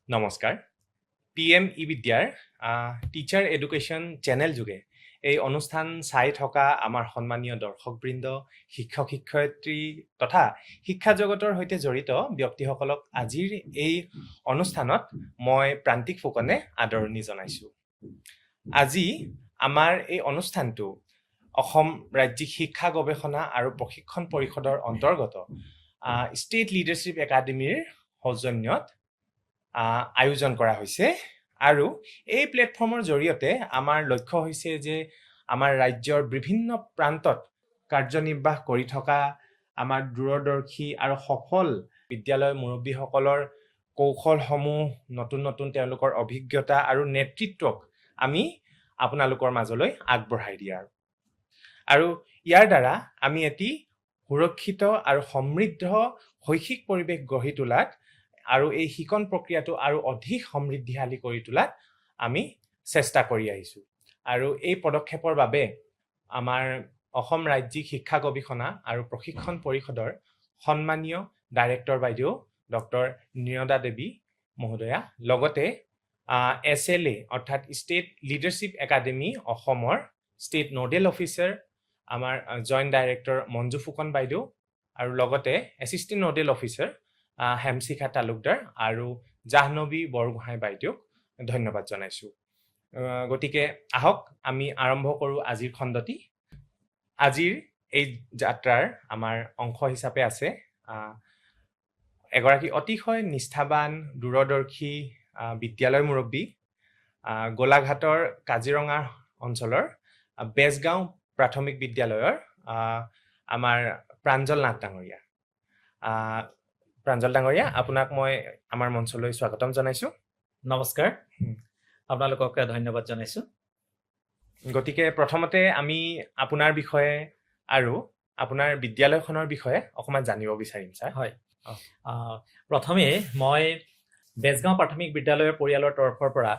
নমস্কাৰ PM ই-বিদ্যাৰ teacher education channel যোগে এই অনুষ্ঠান চাই থকা আমাৰ সন্মানীয় দৰ্শকবৃন্দ শিক্ষক শিক্ষয়িত্ৰী তথা শিক্ষা জগতৰ সৈতে জড়িত ব্যক্তিসকলক আজিৰ এই অনুষ্ঠানত মই প্ৰান্তিক ফুকনে আদৰণি জনাইছো। আজি আমাৰ এই অনুষ্ঠানটো অসম ৰাজ্যিক শিক্ষা গৱেষণা আৰু প্ৰশিক্ষণ পৰিষদৰ অন্তৰ্গত ষ্টেট লিডাৰশ্বিপ একাডেমীৰ সৌজন্যত আয়োজন কৰা হৈছে আৰু এই প্লেটফৰ্মৰ জৰিয়তে আমাৰ লক্ষ্য হৈছে যে আমাৰ ৰাজ্যৰ বিভিন্ন প্ৰান্তত কাৰ্যনিৰ্বাহ কৰি থকা আমাৰ দূৰদৰ্শী আৰু সফল বিদ্যালয় মুৰব্বীসকলৰ কৌশলসমূহ নতুন নতুন তেওঁলোকৰ অভিজ্ঞতা আৰু নেতৃত্বক আমি আপোনালোকৰ মাজলৈ আগবঢ়াই দিয়াৰ আৰু ইয়াৰ দ্বাৰা আমি এটি সুৰক্ষিত আৰু সমৃদ্ধ শৈক্ষিক পৰিৱেশ গঢ়ি তোলাত আৰু এই শিকন প্ৰক্ৰিয়াটো আৰু অধিক সমৃদ্ধিশালী কৰি তোলাত আমি চেষ্টা কৰি আহিছোঁ। আৰু এই পদক্ষেপৰ বাবে আমাৰ অসম ৰাজ্যিক শিক্ষা গৱেষণা আৰু প্ৰশিক্ষণ পৰিষদৰ সন্মানীয় ডাইৰেক্টৰ বাইদেউ ডক্টৰ নিৰদা দেৱী মহোদয়া লগতে SLA অৰ্থাৎ ষ্টেট লিডাৰশ্বিপ একাডেমী অসমৰ ষ্টেট নোডেল অফিচাৰ আমাৰ জইণ্ট ডাইৰেক্টৰ মঞ্জু ফুকন বাইদেউ আৰু লগতে এছিষ্টেণ্ট নোডেল অফিচাৰ হেমশিখা তালুকদাৰ আৰু জাহ্নৱী বৰগোহাঁই বাইদেউক ধন্যবাদ জনাইছোঁ। গতিকে আহক আমি আৰম্ভ কৰোঁ আজিৰ খণ্ডটি। আজিৰ এই যাত্ৰাৰ আমাৰ অংশ হিচাপে আছে এগৰাকী অতিশয় নিষ্ঠাবান দূৰদৰ্শী বিদ্যালয় মুৰব্বী গোলাঘাটৰ কাজিৰঙা অঞ্চলৰ বেজগাঁও প্ৰাথমিক বিদ্যালয়ৰ আমাৰ প্ৰাঞ্জল নাথ ডাঙৰীয়া। প্ৰাঞ্জল ডাঙৰীয়া, আপোনাক মই আমাৰ মঞ্চলৈ স্বাগতম জনাইছোঁ। নমস্কাৰ, আপোনালোকক ধন্যবাদ জনাইছোঁ। গতিকে প্ৰথমতে আমি আপোনাৰ বিষয়ে আৰু আপোনাৰ বিদ্যালয়খনৰ বিষয়ে অকণমান জানিব বিচাৰিম ছাৰ। হয়, প্ৰথমে মই বেজগাঁও প্ৰাথমিক বিদ্যালয়ৰ পৰিয়ালৰ তৰফৰ পৰা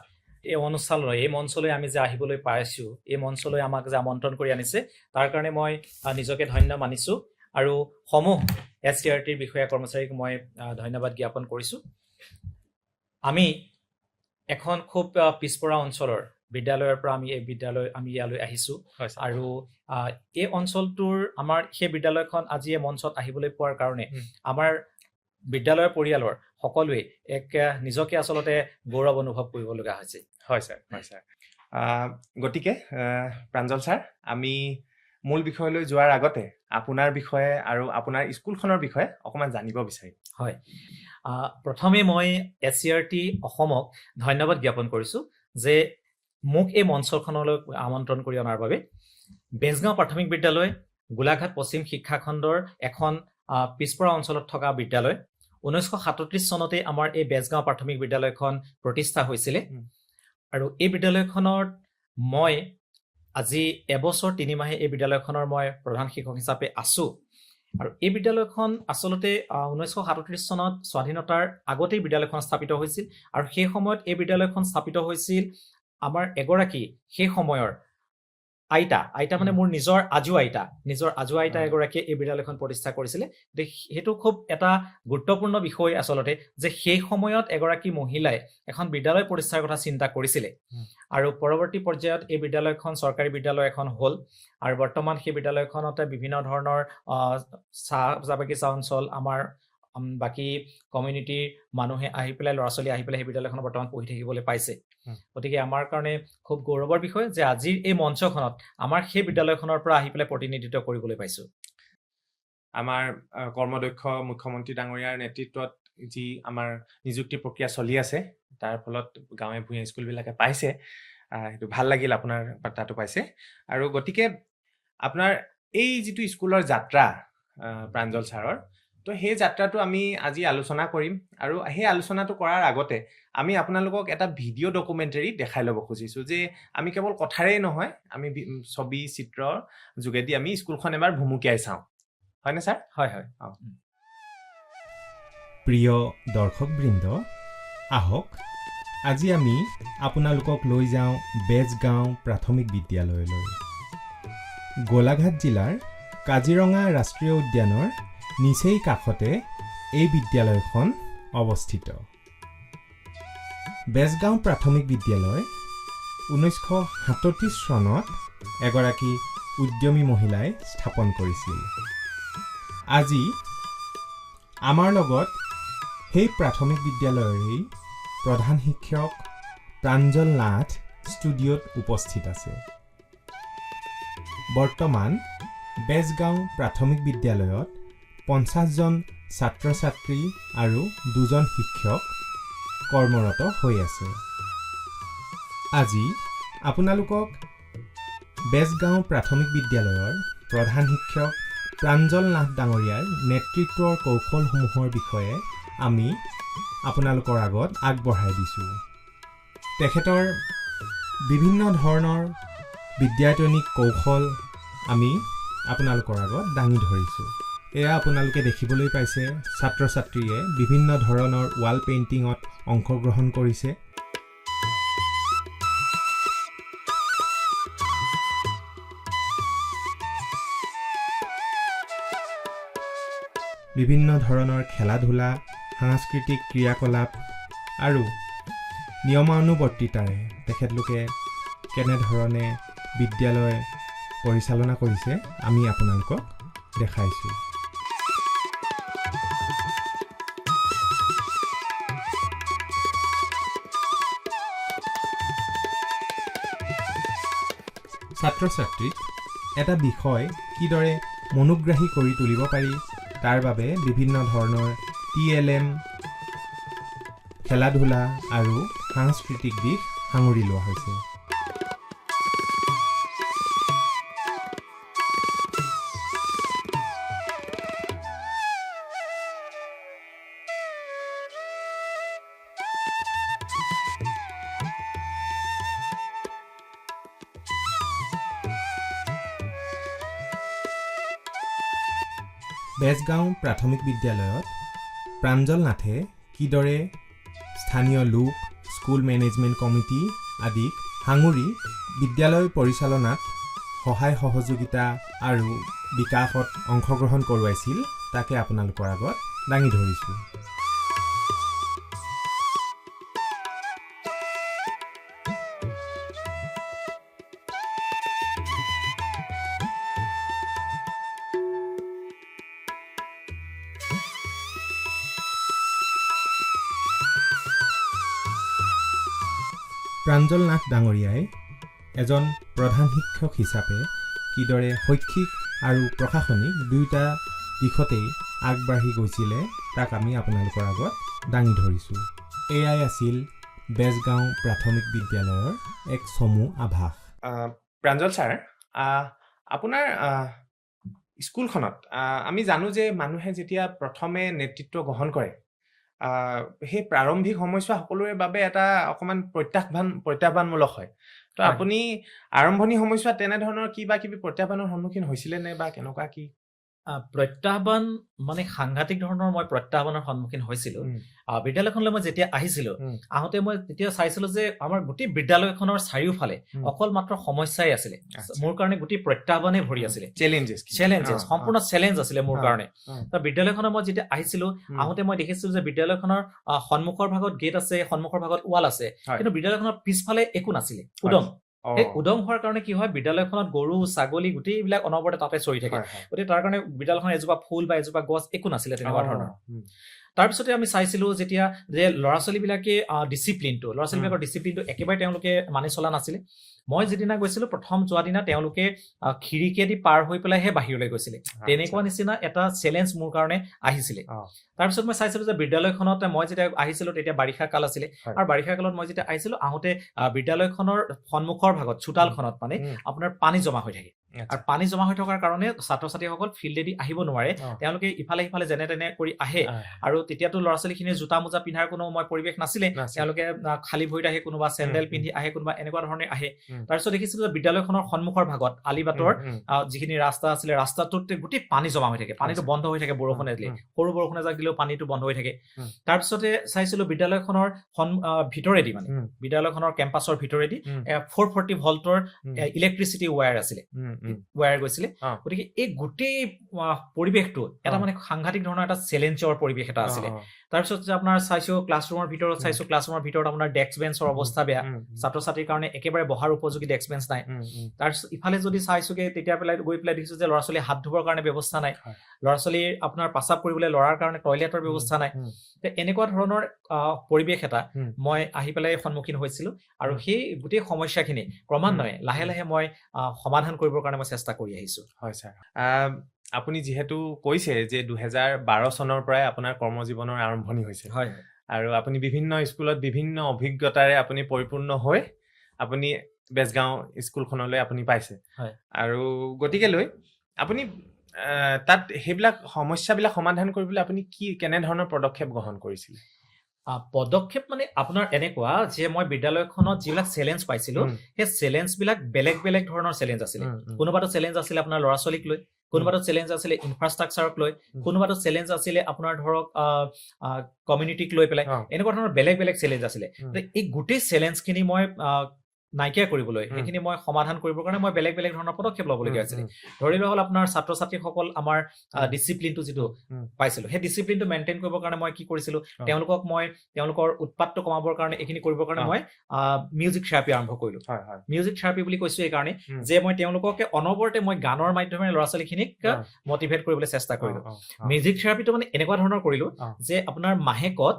এই অনুষ্ঠানলৈ এই মঞ্চলৈ আমি যে আহিবলৈ পাইছোঁ, এই মঞ্চলৈ আমাক যে আমন্ত্ৰণ কৰি আনিছে তাৰ কাৰণে মই নিজকে ধন্য মানিছোঁ আৰু সমূহ SCRTৰ বিষয়া কৰ্মচাৰীক মই ধন্যবাদ জ্ঞাপন কৰিছোঁ। আমি এখন খুব পিছপৰা অঞ্চলৰ বিদ্যালয়ৰ পৰা আমি ইয়ালৈ আহিছোঁ আৰু এই অঞ্চলটোৰ আমাৰ সেই বিদ্যালয়খন আজি এই মঞ্চত আহিবলৈ পোৱাৰ কাৰণে আমাৰ বিদ্যালয়ৰ পৰিয়ালৰ সকলোৱে নিজকে আচলতে গৌৰৱ অনুভৱ কৰিব লগা হৈছে। হয় ছাৰ, হয় ছাৰ। গতিকে প্ৰাঞ্জল ছাৰ, আমি মূল বিষয়লৈ যোৱাৰ আগতে আপোনাৰ বিষয়ে আৰু আপোনাৰ স্কুলখনৰ বিষয়ে অকণমান জানিব বিচাৰিম। হয়, প্ৰথমে মই SCRT অসমক ধন্যবাদ জ্ঞাপন কৰিছোঁ যে মোক এই মঞ্চখনলৈ আমন্ত্ৰণ কৰি অনাৰ বাবে। বেজগাঁও প্ৰাথমিক বিদ্যালয় গোলাঘাট পশ্চিম শিক্ষাখণ্ডৰ এখন পিছপৰা অঞ্চলত থকা বিদ্যালয়। 1937 চনতে আমাৰ এই বেজগাঁও প্ৰাথমিক বিদ্যালয়খন প্ৰতিষ্ঠা হৈছিলে আৰু এই বিদ্যালয়খনত মই আজি এবছৰ 3 মাহে এই বিদ্যালয়খনৰ মই প্ৰধান শিক্ষক হিচাপে আছোঁ। আৰু এই বিদ্যালয়খন আচলতে 1937 চনত স্বাধীনতাৰ আগতেই বিদ্যালয়খন স্থাপিত হৈছিল আৰু সেই সময়ত এই বিদ্যালয়খন স্থাপিত হৈছিল আমাৰ এগৰাকী সেই সময়ৰ আইতা মানে মোৰ নিজৰ আজু আইতা এগৰাকীয়ে এই বিদ্যালয়খন প্ৰতিষ্ঠা কৰিছিলে। সেইটো খুব এটা গুৰুত্বপূৰ্ণ বিষয় আচলতে যে সেই সময়ত এগৰাকী মহিলাই এখন বিদ্যালয় প্ৰতিষ্ঠাৰ কথা চিন্তা কৰিছিলে আৰু পৰৱৰ্তী পৰ্যায়ত এই বিদ্যালয়খন চৰকাৰী বিদ্যালয় এখন হ'ল আৰু বৰ্তমান সেই বিদ্যালয়খনতে বিভিন্ন ধৰণৰ চাহ বাগিচা অঞ্চল আমাৰ বাকী কমিউনিটিৰ মানুহে আহি পেলাই ল'ৰা ছোৱালী আহি পেলাই সেই বিদ্যালয়খনত বৰ্তমান পঢ়ি থাকিবলৈ পাইছে। গতিকে আমাৰ কাৰণে খুব গৌৰৱৰ বিষয় যে আজিৰ এই মঞ্চখনত আমাৰ সেই বিদ্যালয়খনৰ পৰা আহি পেলাই প্ৰতিনিধিত্ব কৰিবলৈ পাইছোঁ। আমাৰ কৰ্মদক্ষ মুখ্যমন্ত্ৰী ডাঙৰীয়াৰ নেতৃত্বত যি আমাৰ নিযুক্তি প্ৰক্ৰিয়া চলি আছে তাৰ ফলত গাঁৱে ভূঞে স্কুলবিলাকে পাইছে, সেইটো ভাল লাগিল আপোনাৰ তাতো পাইছে। আৰু গতিকে আপোনাৰ এই যিটো স্কুলৰ যাত্ৰা প্ৰাঞ্জল ছাৰৰ, তো সেই যাত্ৰাটো আমি আজি আলোচনা কৰিম আৰু সেই আলোচনাটো কৰাৰ আগতে আমি আপোনালোকক এটা ভিডিঅ' ডকুমেণ্টাৰী দেখাই ল'ব খুজিছোঁ যে আমি কেৱল কথাৰেই নহয়, আমি ছবি চিত্ৰৰ যোগেদি আমি স্কুলখন এবাৰ ভুমুকিয়াই চাওঁ। হয়নে ছাৰ? হয় হয়। প্ৰিয় দৰ্শকবৃন্দ, আহক আজি আমি আপোনালোকক লৈ যাওঁ বেজগাঁও প্ৰাথমিক বিদ্যালয়লৈ। গোলাঘাট জিলাৰ কাজিৰঙা ৰাষ্ট্ৰীয় উদ্যানৰ নিচেই কাষতে এই বিদ্যালয়খন অৱস্থিত। বেজগাঁও প্ৰাথমিক বিদ্যালয় 1937 চনত এগৰাকী উদ্যমী মহিলাই স্থাপন কৰিছিল। আজি আমাৰ লগত সেই প্ৰাথমিক বিদ্যালয়ৰেই প্ৰধান শিক্ষক প্ৰাঞ্জল নাথ ষ্টুডিঅ'ত উপস্থিত আছে। বৰ্তমান বেজগাঁও প্ৰাথমিক বিদ্যালয়ত 50জন ছাত্ৰ ছাত্ৰী আৰু 2জন শিক্ষক কৰ্মৰত হৈ আছে। আজি আপোনালোকক বেজগাঁও প্ৰাথমিক বিদ্যালয়ৰ প্ৰধান শিক্ষক প্ৰাঞ্জল নাথ ডাঙৰীয়াৰ নেতৃত্বৰ কৌশলসমূহৰ বিষয়ে আমি আপোনালোকৰ আগত আগবঢ়াই দিছোঁ। তেখেতৰ বিভিন্ন ধৰণৰ বিদ্যায়তনিক কৌশল আমি আপোনালোকৰ আগত দাঙি ধৰিছোঁ। এয়া আপোনালোকে দেখিবলৈ পাইছে ছাত্ৰ ছাত্ৰীয়ে বিভিন্ন ধৰণৰ ৱাল পেইণ্টিঙত অংশগ্ৰহণ কৰিছে। বিভিন্ন ধৰণৰ খেলা ধূলা, সাংস্কৃতিক ক্ৰিয়াকলাপ আৰু নিয়মানুৱৰ্তিতাৰে তেখেতলোকে কেনেধৰণে বিদ্যালয় পৰিচালনা কৰিছে আমি আপোনালোকক দেখাইছোঁ। ছাত্ৰ ছাত্ৰীক এটা বিষয় কিদৰে মনোগ্ৰাহী কৰি তুলিব পাৰি তাৰ বাবে বিভিন্ন ধৰণৰ TLM, খেলা ধূলা আৰু সাংস্কৃতিক দিশ সাঙুৰি লোৱা হৈছে। বেজগাঁও প্ৰাথমিক বিদ্যালয়ত প্ৰাঞ্জল নাথে কিদৰে স্থানীয় লোক, স্কুল মেনেজমেণ্ট কমিটি আদিক সাঙুৰি বিদ্যালয় পৰিচালনাত সহায় সহযোগিতা আৰু বিকাশত অংশগ্ৰহণ কৰোৱাইছিল তাকে আপোনালোকৰ আগত দাঙি ধৰিছোঁ। প্ৰাঞ্জল নাথ ডাঙৰীয়াই এজন প্ৰধান শিক্ষক হিচাপে কিদৰে শৈক্ষিক আৰু প্ৰশাসনিক দুয়োটা দিশতেই আগবাঢ়ি গৈছিলে তাক আমি আপোনালোকৰ আগত দাঙি ধৰিছোঁ। এয়াই আছিল বেজগাঁও প্ৰাথমিক বিদ্যালয়ৰ এক চমু আভাস। প্ৰাঞ্জল ছাৰ, আপোনাৰ স্কুলখনত আমি জানো যে মানুহে যেতিয়া প্ৰথমে নেতৃত্ব গ্ৰহণ কৰে সেই প্ৰাৰম্ভিক সময়ছোৱা সকলোৰে বাবে এটা অকণমান প্ৰত্যাহ্বানমূলক হয়। তো আপুনি আৰম্ভণি সময়ছোৱাত তেনেধৰণৰ কিবা কিবি প্ৰত্যাহ্বানৰ সন্মুখীন হৈছিলে নে বা কেনেকুৱা কি? প্ৰত্যাহ্বান মানে সাংঘাতিক ধৰণৰ মই প্ৰত্যাহ্বানৰ সন্মুখীন হৈছিলোঁ। বিদ্যালয়খনলৈ মই যেতিয়া আহিছিলোঁ, আহোঁতে মই তেতিয়া চাইছিলোঁ যে আমাৰ গোটেই বিদ্যালয়খনৰ চাৰিওফালে অকল মাত্ৰ সমস্যাই আছিলে। মোৰ কাৰণে গোটেই প্ৰত্যাহ্বানেই ভৰি আছিলে, চেলেঞ্জেছ, সম্পূৰ্ণ চেলেঞ্জ আছিলে মোৰ কাৰণে। বিদ্যালয়খনৰ মই যেতিয়া আহিছিলোঁ, আহোঁতে মই দেখিছিলোঁ যে বিদ্যালয়খনৰ সন্মুখৰ ভাগত গেট আছে, সন্মুখৰ ভাগত ৱাল আছে, কিন্তু বিদ্যালয়খনৰ পিছফালে একো নাছিলে, উদং। সেই উদং হোৱাৰ কাৰণে কি হয়, বিদ্যালয়খনত গৰু ছাগলী গোটেইবিলাক অনবৰতে তাতে চৰি থাকে। গতিকে তাৰ কাৰণে বিদ্যালয়খনৰ এজোপা ফুল বা এজোপা গছ একো নাছিলে তেনেকুৱা ধৰণৰ। তাৰপিছতে আমি চাইছিলোঁ যেতিয়া যে ল'ৰা ছোৱালীবিলাকে ল'ৰা ছোৱালীবিলাকৰ ডিচিপ্লিনটো একেবাৰে তেওঁলোকে মানি চলা নাছিলে। মই যিদিনা গৈছিলোঁ, প্ৰথম যোৱা দিনা তেওঁলোকে খিৰিকীয়েদি পাৰ হৈ পেলাইহে বাহিৰলৈ গৈছিলে। তেনেকুৱা নিচিনা এটা চেলেঞ্জ মোৰ কাৰণে আহিছিলে। তাৰপিছত মই চাইছিলোঁ যে বিদ্যালয়খনত মই যেতিয়া আহিছিলোঁ তেতিয়া বাৰিষা কাল আছিলে, আৰু বাৰিষা কালত মই যেতিয়া আহিছিলোঁ, আহোঁতে বিদ্যালয়খনৰ সন্মুখৰ ভাগত চোতালখনত মানে আপোনাৰ পানী জমা হৈ থাকে। আৰু পানী জমা হৈ থকাৰ কাৰণে ছাত্ৰ ছাত্ৰীসকল ফিল্ডেদি আহিব নোৱাৰে, তেওঁলোকে ইফালে সিফালে যেনে তেনে কৰি আহে। আৰু তেতিয়াতো ল'ৰা ছোৱালীখিনিয়ে জোতা মোজা পিন্ধাৰ কোনো পৰিৱেশ নাছিলে, তেওঁলোকে খালী ভৰিত আহে, কোনোবা চেণ্ডেল পিন্ধি আহে, কোনোবা এনেকুৱা ধৰণে আহে। তাৰপিছত দেখিছিলোঁ যে বিদ্যালয়খনৰ সন্মুখৰ ভাগত আলিবাটৰ যিখিনি ৰাস্তা আছিলে, ৰাস্তাটোত গোটেই পানী জমা হৈ থাকে, পানীটো বন্ধ হৈ থাকে, বৰষুণে দিলে, সৰু বৰষুণ এজাক দিলেও পানীটো বন্ধ হৈ থাকে। তাৰপিছতে চাইছিলোঁ বিদ্যালয়খনৰ ভিতৰেদি, মানে বিদ্যালয়খনৰ কেম্পাছৰ ভিতৰেদি 440 ভল্টৰ ইলেক্ট্ৰিচিটি ৱায়াৰ আছিলে। ৱায়াৰ গৈছিলে অ। গতিকে এই গোটেই পৰিৱেশটো এটা অ। মানে সাংঘাতিক ধৰণৰ এটা চেলেঞ্জৰ পৰিৱেশ এটা আছিলে তাৰপিছত যে আপোনাৰ চাইছো ক্লাছৰুমৰ ভিতৰত চাইছো ক্লাছৰুমৰ ভিতৰত আপোনাৰ ডেস্ক বেঞ্চৰ অৱস্থা বেয়া ছাত্ৰ ছাত্ৰীৰ কাৰণে একেবাৰে বহাৰ উপযোগী ডেস্ক বেঞ্চ নাই তাৰপিছত ইফালে যদি চাইছোগে তেতিয়া গৈ পেলাই দেখিছো যে ল'ৰা ছোৱালী হাত ধুবৰ কাৰণে ব্যৱস্থা নাই ল'ৰা ছোৱালীৰ আপোনাৰ প্ৰস্ৰাৱ কৰিবলৈ ল'ৰাৰ কাৰণে টয়লেটৰ ব্যৱস্থা নাই এনেকুৱা ধৰণৰ পৰিৱেশ এটা মই আহি পেলাই সন্মুখীন হৈছিলো আৰু সেই গোটেই সমস্যাখিনি ক্ৰমান্বয়ে লাহে লাহে মই সমাধান কৰিবৰ কাৰণে মই চেষ্টা কৰি আহিছো হয় ছাৰ আপুনি যিহেতু কৈছে যে 2012 চনৰ পৰাই আপোনাৰ কৰ্মজীৱনৰ আৰম্ভণি হৈছে হয় আৰু আপুনি বিভিন্ন স্কুলত বিভিন্ন অভিজ্ঞতাৰে আপুনি পৰিপূৰ্ণ হৈ আপুনি বেজগাঁও স্কুলখনলৈ আপুনি পাইছে হয় আৰু গতিকেলৈ আপুনি তাত সেইবিলাক সমস্যাবিলাক সমাধান কৰিবলৈ আপুনি কেনে ধৰণৰ পদক্ষেপ গ্ৰহণ কৰিছিল পদক্ষেপ মানে আপোনাৰ এনেকুৱা যে মই বিদ্যালয়খনত যিবিলাক চেলেঞ্জ পাইছিলো সেই চেলেঞ্জ বিলাক বেলেগ বেলেগ ধৰণৰ চেলেঞ্জ আছিলে কোনোবাটো চেলেঞ্জ আছিলে আপোনাৰ ল'ৰা ছোৱালীক লৈ কোনোবাটো চেলেঞ্জ আছিলে ইনফ্ৰাষ্ট্ৰাকচাৰক লৈ কোনোবাটো চেলেঞ্জ আছিলে আপোনাৰ ধৰক কমিউনিটিক লৈ পেলাই এনেকুৱা ধৰণৰ বেলেগ বেলেগ চেলেঞ্জ আছিলে এই গোটেই চেলেঞ্জখিনি মই নাইকিয়া কৰিবলৈ সেইখিনি মই সমাধান কৰিবৰ কাৰণে মই বেলেগ বেলেগ ধৰণৰ পদক্ষেপ ল'বলগীয়া হৈছিলে ধৰি লোৱা হ'ল আপোনাৰ ছাত্ৰ ছাত্ৰীসকল আমাৰ ডিচিপ্লিনটো যিটো পাইছিলো সেই ডিচিপ্লিনটো মেইনটেইন কৰিবৰ কাৰণে মই কি কৰিছিলো তেওঁলোকক মই তেওঁলোকৰ উৎপাতটো কমাবৰ কাৰণে এইখিনি কৰিবৰ কাৰণে মই মিউজিক থেৰাপি আৰম্ভ কৰিলো মিউজিক থেৰাপি বুলি কৈছো এই কাৰণে যে মই তেওঁলোককে অনবৰতে মই গানৰ মাধ্যমেৰে ল'ৰা ছোৱালীখিনিক মটিভেট কৰিবলৈ চেষ্টা কৰিলো মিউজিক থেৰাপিটো মানে এনেকুৱা ধৰণৰ কৰিলো যে আপোনাৰ মাহেকত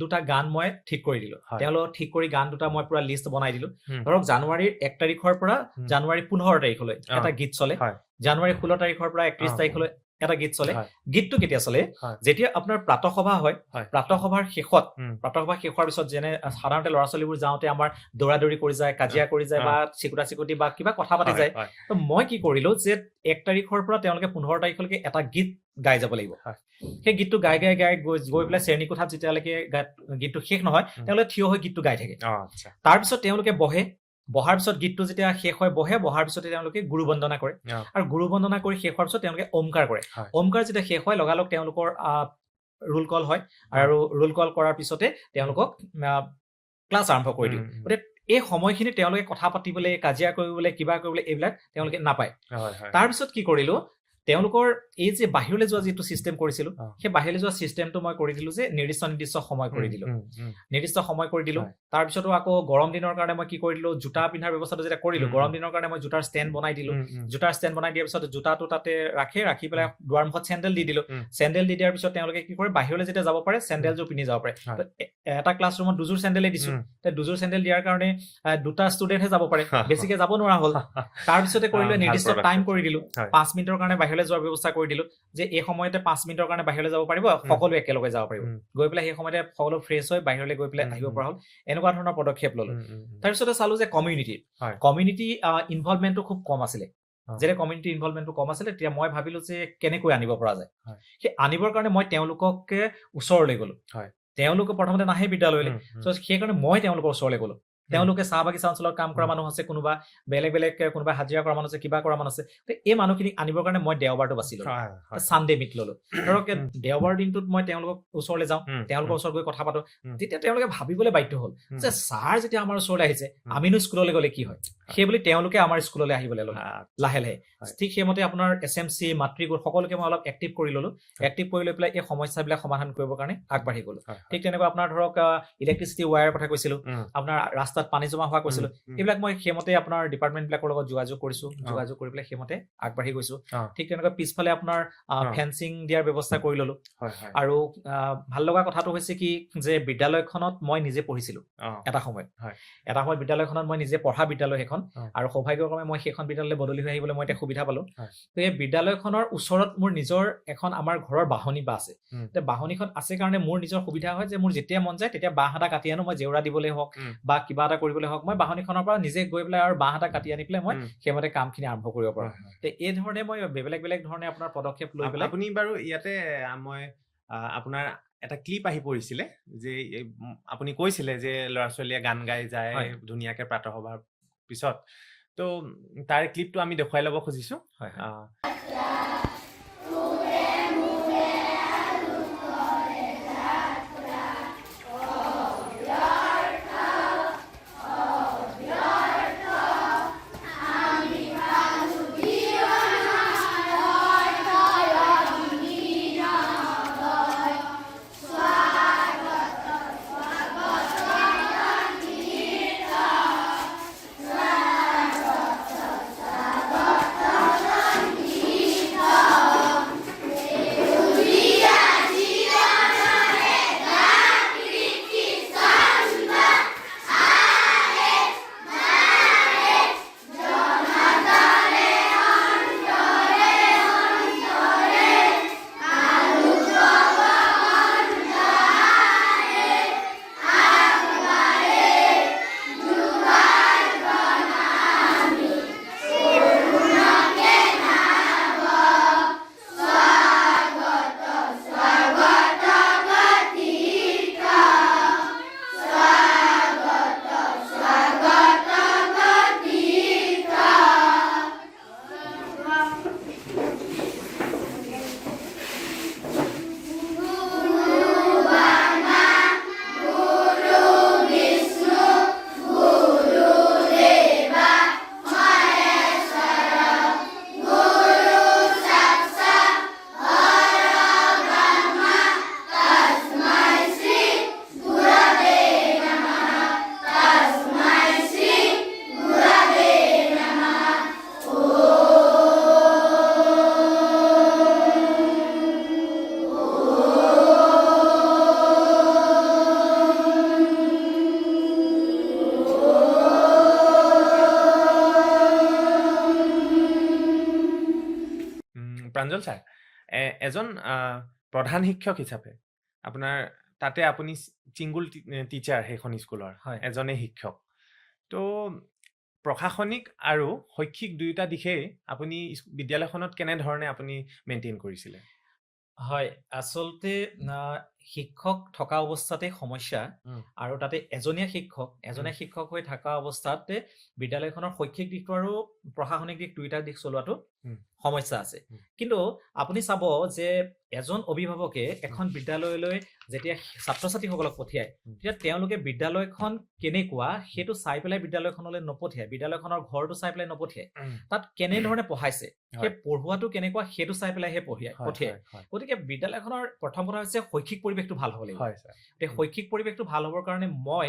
দুটা গান মই ঠিক কৰি দিলো তেওঁলোকক ঠিক কৰি গান দুটা মই পুৰা লিষ্ট বনাই দিলো ধৰক জানুৱাৰীৰ 1 তাৰিখৰ পৰা জানুৱাৰী 15 তাৰিখলৈ এটা গীত চলে জানুৱাৰী 16 তাৰিখৰ পৰা 31 তাৰিখলৈ এটা গীত চলে গীতটো কেতিয়া চলে যেতিয়া আপোনাৰ প্ৰাতঃসভা হয় প্ৰাতঃসভাৰ শেষৰ পিছত যেনে সাধাৰণতে ল'ৰা ছোৱালীবোৰ যাওঁতে আমাৰ দৌৰাদৌৰি কৰি যায় কাজিয়া কৰি যায় বা চিকুটা চিকুটি বা কিবা কথা পাতি যায় তো মই কি কৰিলো যে 1 তাৰিখৰ পৰা তেওঁলোকে 15 তাৰিখলৈকে এটা গীত গাই যাব লাগিব সেই গীতটো গাই গৈ পেলাই শ্ৰেণী কোঠাত যেতিয়ালৈকে গীতটো শেষ নহয় তেওঁলোকে থিয় হৈ গীতটো গাই থাকে তাৰপিছত তেওঁলোকে বহাৰ পিছত গীতটো যেতিয়া শেষ হয় বহাৰ পিছতে তেওঁলোকে গুৰু বন্দনা কৰে আৰু গুৰু বন্দনা কৰি শেষ হোৱাৰ পিছত তেওঁলোকে ওমকাৰ কৰে ওমকাৰ যেতিয়া শেষ হয় লগালগ তেওঁলোকৰ ৰোল কল হয় আৰু ৰোল কল কৰাৰ পিছতে তেওঁলোকক ক্লাছ আৰম্ভ কৰি দিওঁ গতিকে এই সময়খিনি তেওঁলোকে কথা পাতিবলৈ কাজিয়া কৰিবলৈ কিবা কৰিবলৈ এইবিলাক তেওঁলোকে নাপায় তাৰপিছত কি কৰিলো তেওঁলোকৰ এই যে বাহিৰলৈ যোৱা যিটো চিষ্টেম কৰিছিলো সেই বাহিৰলৈ যোৱা চিষ্টেমটো মই কৰি দিলো যে নিৰ্দিষ্ট সময় কৰি দিলো তাৰপিছতো আকৌ গৰম দিনৰ কাৰণে মই কি কৰি দিলো জোতা পিন্ধাৰ ব্যৱস্থাটো যেতিয়া কৰিলো গৰম দিনৰ কাৰণে মই জোতাৰ ষ্টেণ্ড বনাই দিলো জোতাৰ ষ্টেণ্ড বনাই দিয়াৰ পিছত জোতাটো তাতে ৰাখি পেলাই দুৱাৰমুখত চেণ্ডেল দি দিলো চেণ্ডেল দি দিয়াৰ পিছত তেওঁলোকে কি কৰে বাহিৰলৈ যেতিয়া যাব পাৰে চেণ্ডেলযোৰ পিন্ধি যাব পাৰে এটা ক্লাছৰুমত দুযোৰ চেণ্ডেলে দিছো দুযোৰ চেণ্ডেল দিয়াৰ কাৰণে দুটা ষ্টুডেণ্টহে যাব পাৰে বেছিকে যাব নোৱাৰা হ'ল তাৰপিছতে কৰিলো নিৰ্দিষ্ট টাইম কৰি দিলো 5 মিনিটৰ কাৰণে বাহিৰলৈ যোৱাৰ ব্যৱস্থা কৰি দিলো যে এই সময়তে 5 মিনিটৰ কাৰণে বাহিৰলৈ যাব পাৰিব সকলো একেলগে যাব পাৰিব গৈ পেলাই সেই সময়তে সকলো ফ্ৰেছ হৈ বাহিৰলৈ গৈ পেলাই আহিব পৰা হ'ল এনেকুৱা ধৰণৰ পদক্ষেপ ললো তাৰপিছতে চালো যে কমিউনিটি ইনভলভমেণ্টটো খুব কম আছিলে যেতিয়া কমিউনিটি ইনভলভমেণ্টটো কম আছিলে তেতিয়া মই ভাবিলো যে কেনেকৈ আনিব পৰা যায় সেই আনিবৰ কাৰণে মই তেওঁলোককে ওচৰলৈ গলো তেওঁলোকে প্ৰথমতে নাহে বিদ্যালয়লৈ সেইকাৰণে মই তেওঁলোকৰ ওচৰলৈ গলো তেওঁলোকে চাহ বাগিচা অঞ্চলত কাম কৰা মানুহ আছে কোনোবা বেলেগ কোনোবা হাজিৰা কৰা মানুহ আছে কিবা কৰা মানুহ আছে এই মানুহখিনিক আনিবৰ কাৰণে মই দেওবাৰটো বাছি ললো চানডে মিট ললো ধৰক দেওবাৰ দিনটোত মই তেওঁলোকক ওচৰলৈ যাওঁ তেওঁলোকৰ ওচৰত গৈ কথা পাতো তেতিয়া তেওঁলোকে ভাবিবলৈ বাধ্য হ'ল যে ছাৰ যেতিয়া আমাৰ ওচৰলৈ আহিছে আমিনো স্কুললৈ গ'লে কি হয় সেইবুলি তেওঁলোকে আমাৰ স্কুললৈ আহিবলৈ ল'লে লাহে লাহে ঠিক সেইমতে আপোনাৰ SMC মাতৃগোট সকলোকে মই অলপ এক্টিভ কৰি ললো এক্টিভ কৰি লৈ পেলাই এই সমস্যাবিলাক সমাধান কৰিবৰ কাৰণে আগবাঢ়ি গলো ঠিক তেনেকুৱা আপোনাৰ ধৰক ইলেক্ট্ৰিচিটি ৱায়াৰৰ কথা কৈছিলো আপোনাৰ ৰাস্তাত পানী জমা হোৱা কৈছিলো এইবিলাক মই সেইমতে আপোনাৰ ডিপাৰ্টমেণ্ট বিলাকৰ লগত যোগাযোগ কৰি পেলাই সেইমতে আগবাঢ়ি গৈছো ঠিক তেনেকুৱা পিছফালে আপোনাৰ ফেন্সিং দিয়াৰ ব্যৱস্থা কৰি ললো আৰু ভাল লগা কথাটো হৈছে কি যে বিদ্যালয়খনত মই নিজে পঢ়িছিলো এটা সময়ত বিদ্যালয়খনত মই নিজে পঢ়া বিদ্যালয় এখন আৰু সৌভাগ্যক্ৰমে মই সেইখন বিদ্যালয়লৈ বদলি হৈ আহিবলৈ মই এটা সুবিধা পালো তো এই বিদ্যালয়খনৰ ওচৰত মোৰ নিজৰ এখন আমাৰ ঘৰৰ বাহনী বা আছে বাহনীখন আছে কাৰণে মোৰ নিজৰ সুবিধা হয় যে মোৰ যেতিয়া মন যায় তেতিয়া বাঁহ এটা কাটি আনো মই জেওৰা দিবলৈ হওক বা কিবা এটা কৰিবলৈ হওক মই বাহনীখনৰ পৰা নিজে গৈ পেলাই আৰু বাঁহ এটা কাটি আনি পেলাই মই সেইমতে কামখিনি আৰম্ভ কৰিব পাৰো এই ধৰণে মই বেলেগ ধৰণে আপোনাৰ পদক্ষেপ লৈ পেলাই আপুনি বাৰু ইয়াতে মই আপোনাৰ এটা ক্লিপ আহি পৰিছিলে যে আপুনি কৈছিলে যে ল'ৰা ছোৱালীয়ে গান গাই যায় ধুনীয়াকে প্ৰাতঃসভাৰ পিছত তো তাৰ ক্লিপটো আমি দেখুৱাই ল'ব খুজিছো প্ৰাঞ্জল ছাৰ, এজন প্ৰধান শিক্ষক হিচাপে আপোনাৰ তাতে আপুনি ছিংগুল টিচাৰ সেইখন স্কুলৰ হয়। এজনে শিক্ষক, তো প্ৰশাসনিক আৰু শৈক্ষিক দুয়োটা দিশেই আপুনি বিদ্যালয়খনত কেনেধৰণে আপুনি মেইনটেইন কৰিছিলে? হয়, আচলতে শিক্ষক থকা অৱস্থাতে সমস্যা, আৰু তাতে এজনীয়া শিক্ষক হৈ থকা অৱস্থাতে বিদ্যালয়খনৰ শৈক্ষিক দিশটো আৰু প্ৰশাসনিক দিশ দুয়োটা দিশ চলোৱাটো সমস্যা আছে। কিন্তু আপুনি চাব যে এজন অভিভাৱকে এখন বিদ্যালয়লৈ যেতিয়া ছাত্ৰ ছাত্ৰীসকলক পঠিয়ায়, তেতিয়া তেওঁলোকে বিদ্যালয়খন কেনেকুৱা সেইটো চাই পেলাই বিদ্যালয়খনলৈ নপঠিয়ায়, বিদ্যালয়খনৰ ঘৰটো চাই পেলাই নপঠিয়ায়, তাত কেনেধৰণে পঢ়াইছে সেই পঢ়ুৱাটো কেনেকুৱা সেইটো চাই পেলাইহে পঠিয়ায়। গতিকে বিদ্যালয়খনৰ প্ৰথম কথা হৈছে শৈক্ষিক পৰিৱেশটো ভাল হ'ব লাগিব। গতিকে শৈক্ষিক পৰিৱেশটো ভাল হ'বৰ কাৰণে মই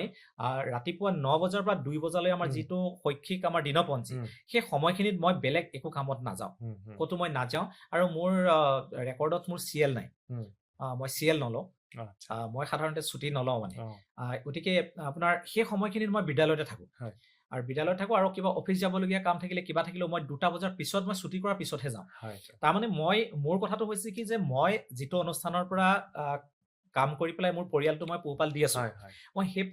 ৰাতিপুৱা 9 বজাৰ পৰা 2 বজালৈ আমাৰ যিটো শৈক্ষিক আমাৰ দিনপঞ্জী, সেই সময়খিনিত মই বেলেগ একো কামত নাযাওঁ, ক'তো মই নাযাওঁ, আৰু মোৰ ৰেকৰ্ডত মোৰ চিএল নাই, মই চিএল নলওঁ, মই সাধাৰণতে ছুটি নলওঁ মানে। গতিকে আপোনাৰ সেই সময়খিনিত মই বিদ্যালয়তে থাকোঁ, আৰু বিদ্যালয়ত থাকোঁ, আৰু কিবা অফিচ যাবলগীয়া কাম থাকিলে কিবা থাকিলেও মই 2টা বজাৰ পিছত মই ছুটি কৰাৰ পিছতহে যাওঁ। তাৰমানে মোৰ কথাটো হৈছে কি যে মই যিটো অনুষ্ঠানৰ পৰা কাম কৰি পেলাই মোৰ পৰিয়ালটো মই পোহপাল দি আছোঁ, মই সেই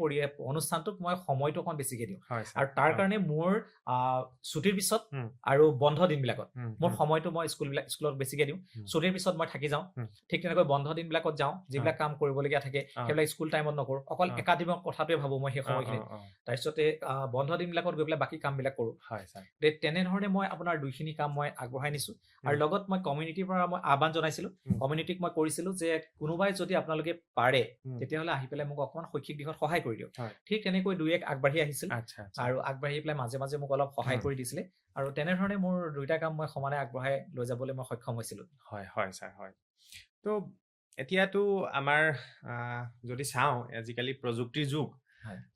অনুষ্ঠানটোক মই সময়টো অকণ বেছিকৈ দিওঁ, আৰু তাৰ কাৰণে মোৰ ছুটিৰ পিছত আৰু বন্ধ দিনবিলাকত মোৰ সময়টো মই স্কুলত বেছিকৈ দিওঁ। ছুটিৰ পিছত মই থাকি যাওঁ, ঠিক তেনেকৈ বন্ধ দিনবিলাকত যাওঁ, যিবিলাক কাম কৰিবলগীয়া থাকে সেইবিলাক স্কুল টাইমত নকৰোঁ, অকল একাডেমিক কথাটোৱে ভাবোঁ মই সেই সময়খিনিত। তাৰপিছতে বন্ধ দিনবিলাকত গৈ পেলাই বাকী কামবিলাক কৰোঁ। তেনেধৰণে মই আপোনাৰ 2খিনি কাম মই আগবঢ়াই নিছোঁ। আৰু লগত মই কমিউনিটিৰ পৰা মই আহ্বান জনাইছিলোঁ, কমিউনিটিক মই কৰিছিলোঁ যে কোনোবাই যদি আপোনালোকে পাৰে তেতিয়াহ'লে আহি পেলাই মোক অকণমান শৈক্ষিক দিশত সহায় কৰি দিয়ক। ঠিক তেনেকৈ 2-1 আগবাঢ়ি আহিছিল, আৰু আগবাঢ়ি পেলাই মাজে মাজে মোক অলপ সহায় কৰি দিছিলে, আৰু তেনেধৰণে মোৰ 2টা কাম মই সমানে আগবঢ়াই লৈ যাবলৈ মই সক্ষম হৈছিলোঁ। হয় ছাৰ, হয়। তো এতিয়াতো আমাৰ যদি চাওঁ আজিকালি প্ৰযুক্তিৰ যুগ,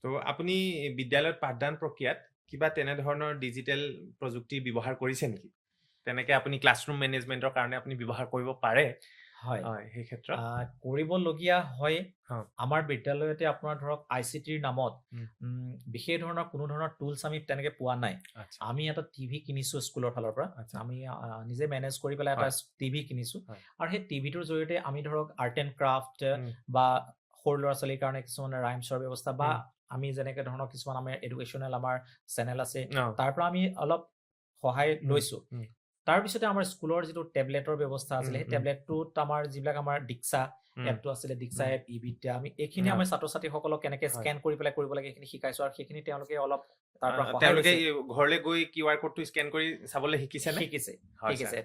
তো আপুনি বিদ্যালয়ত পাঠদান প্ৰক্ৰিয়াত কিবা তেনেধৰণৰ ডিজিটেল প্ৰযুক্তি ব্যৱহাৰ কৰিছে নেকি? তেনেকে আপুনি ক্লাছৰুম মেনেজমেণ্টৰ কাৰণে আপুনি ব্যৱহাৰ কৰিব পাৰে? হয়, সেই ক্ষেত্ৰত কৰিবলগীয়া হয়। আমাৰ বিদ্যালয়তে আপোনাৰ ধৰক ICTৰ নামত বিশেষ ধৰণৰ কোনো ধৰণৰ টুলছ আমি তেনেকে পোৱা নাই। আমি এটা টিভি কিনিছোঁ স্কুলৰ ফালৰ পৰা, আমি নিজে মেনেজ কৰি পেলাই এটা টিভি কিনিছোঁ, আৰু সেই টিভিটোৰ জৰিয়তে আমি ধৰক আৰ্ট এণ্ড ক্ৰাফ্ট বা সৰু ল'ৰা ছোৱালীৰ কাৰণে কিছুমান ৰাইমছৰ ব্যৱস্থা, বা আমি যেনেকে ধৰণৰ কিছুমান আমাৰ এডুকেশ্যনেল আমাৰ চেনেল আছে, তাৰ পৰা আমি অলপ সহায় লৈছোঁ। তাৰপিছতে আমাৰ স্কুলৰ যিটো টেবলেটৰ ব্যৱস্থা আছিলে, সেই টেবলেটটোত আমাৰ যিবিলাক আমাৰ দীক্ষা এপটো আছিলে, দীক্ষা এপ, ই-বিদ্যা, আমি এইখিনি আমাৰ ছাত্ৰ ছাত্ৰীসকলক কেনেকে স্কেন কৰি পেলাই কৰিব লাগে এইখিনি শিকাইছোঁ, আৰু সেইখিনি তেওঁলোকে অলপ তাৰ পৰা সহায় লৈছে। ঘৰলৈ গৈ QR কোডটো স্কেন কৰি চাবলৈ শিকিছে।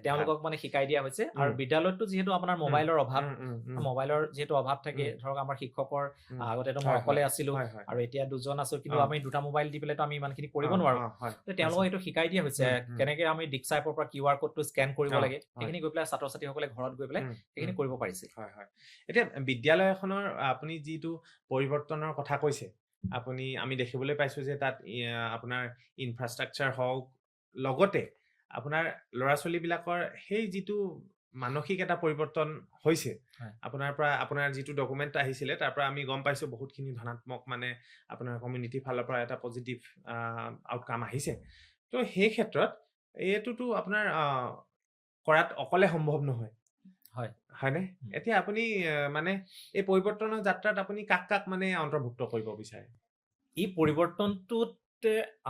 তেওঁলোকক মানে শিকাই দিয়া হৈছে। আৰু বিদ্যালয়তো যিহেতু আপোনাৰ মোবাইলৰ অভাৱ থাকে, ধৰক আমাৰ শিক্ষকৰ আগতেতো মই অকলে আছিলোঁ, আৰু এতিয়া 2জন আছোঁ, কিন্তু আমি 2টা মোবাইল দি পেলাইতো আমি ইমানখিনি কৰিব নোৱাৰোঁ। তেওঁলোকক এইটো শিকাই দিয়া হৈছে, কেনেকে আমি দীক্ষা এপৰ পৰা QR কোডটো স্কেন কৰিব লাগে, সেইখিনি গৈ পেলাই ছাত্ৰ ছাত্ৰীসকলে ঘৰত গৈ পেলাই সেইখিনি কৰিব পাৰিছে। এতিয়া বিদ্যালয় এখনৰ আপুনি যিটো পৰিৱৰ্তনৰ কথা কৈছে, আমি দেখিবলৈ পাইছোঁ যে তাত আপোনাৰ ইনফ্ৰাষ্ট্ৰাকচাৰ হওক, লগতে আপোনাৰ ল'ৰা ছোৱালীবিলাকৰ সেই যিটো মানসিক এটা পৰিৱৰ্তন হৈছে, আপোনাৰ যিটো ডকুমেণ্ট আহিছিলে তাৰ পৰা আমি গম পাইছোঁ বহুতখিনি ধনাত্মক, মানে আপোনাৰ কমিউনিটিৰ ফালৰ পৰা এটা পজিটিভ আউটকাম আহিছে। তো সেই ক্ষেত্ৰত এইটোতো আপোনাৰ কৰাত অকলে সম্ভৱ নহয়, হয়নে? এতিয়া আপুনি মানে এই পৰিৱৰ্তনৰ যাত্ৰাত আপুনি কাক মানে অন্তৰ্ভুক্ত কৰিব বিচাৰে? এই পৰিৱৰ্তনটোত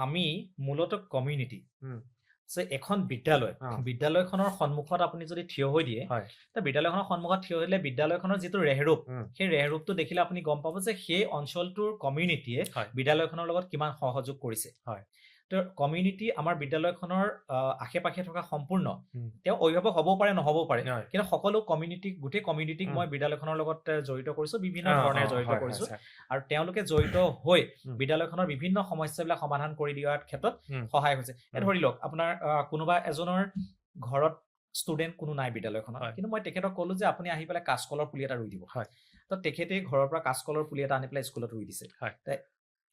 আমি মূলতঃ কমিউনিটি, এখন বিদ্যালয়খনৰ সন্মুখত আপুনি যদি থিয় হৈ দিয়ে, বিদ্যালয়খনৰ সন্মুখত থিয় হৈ দিলে বিদ্যালয়খনৰ যিটো ৰেহৰূপ, সেই ৰেহৰূপটো দেখিলে আপুনি গম পাব যে সেই অঞ্চলটোৰ কমিউনিটিয়ে বিদ্যালয়খনৰ লগত কিমান সহযোগ কৰিছে। তো কমিউনিটি আমাৰ বিদ্যালয়খনৰ আশে পাশে থকা সম্পূৰ্ণ, তেওঁ অভিভাৱক হ'বও পাৰে নহ'বও পাৰে, কিন্তু সকলো গোটেই কমিউনিটিক মই বিদ্যালয়খনৰ লগত জড়িত কৰিছোঁ, বিভিন্ন ধৰণে জড়িত কৰিছোঁ, আৰু তেওঁলোকে জড়িত হৈ বিদ্যালয়খনৰ বিভিন্ন সমস্যাবিলাক সমাধান কৰি দিয়াৰ ক্ষেত্ৰত সহায় হৈছে। ধৰি লওক আপোনাৰ কোনোবা এজনৰ ঘৰত ষ্টুডেণ্ট কোনো নাই বিদ্যালয়খনত, কিন্তু মই তেখেতক ক'লোঁ যে আপুনি আহি পেলাই কাচকলৰ পুলি এটা ৰুই দিব, তো তেখেতে ঘৰৰ পৰা কাচকলৰ পুলি এটা আনি পেলাই স্কুলত ৰুই দিছে।